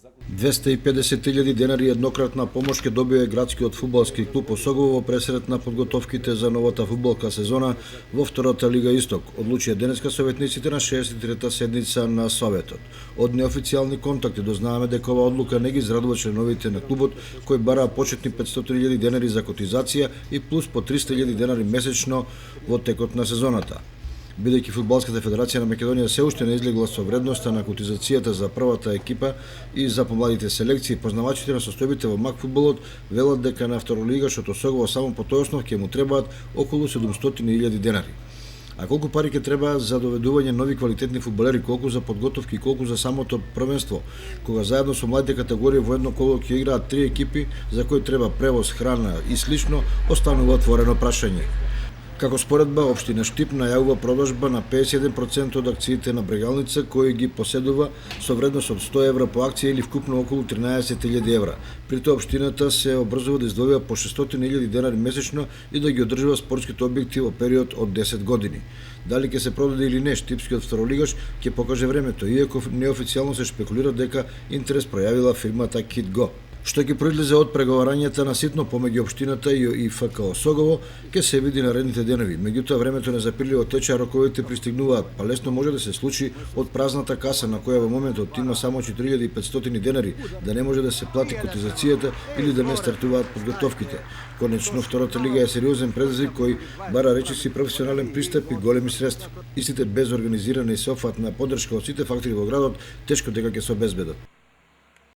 250.000 денари еднократна помош ќе добие градскиот фудбалски клуб Осогово во пресред на подготовките за новата фудбалка сезона во втората Лига Исток, одлучија денеска советниците на 63-та седница на Советот. Од неофицијални контакти дознаваме дека оваа одлука не ги израдува членовите на клубот, кои бараа почетни 500.000 денари за котизација и плюс по 300.000 денари месечно во текот на сезоната. Бидејќи Фудбалската федерација на Македонија се уште не излегла со вредноста на котизацијата за првата екипа и за помладите селекции, познавачите на состојбите во МАК фудбалот велат дека на второлигашот Осогово само по тој основ ќе му требаат околу 700.000 денари. А колку пари ќе треба за доведување нови квалитетни фудбалери, колку за подготовки и колку за самото првенство, кога заедно со младите категории во едно коло ќе играат 3 екипи за кои треба превоз, храна и слично, останува отворено прашање. Како споредба, Општина Штип најавува продажба на 51% од акциите на Брегалница, кои ги поседува со вредност од 100 евра по акција или вкупно околу 13.000 евра. При тоа Општината се обрзува да издвојува по 600.000 денари месечно и да ги одржува спортските објекти во период од 10 години. Дали ќе се продаде или не штипскиот второлигаш ќе покаже времето, иако неофицијално се шпекулира дека интерес пројавила фирмата KidGo. Што ќе произлезе од преговарањата на ситно помеѓу Општината и ФК Осогово, ќе се види наредните денови. Меѓутоа, времето незапирливо тече, роковите пристигнуваат, па лесно може да се случи од празната каса на која во моментот има само 4500 денари, да не може да се плати котизацијата или да не стартуваат подготовките. Конечно, втората лига е сериозен предизвик кој бара речиси професионален пристап и големи средства. Истите без организирана и сеопфатна поддршка од сите фактори во градот, тешко дека ќе се обезбедат.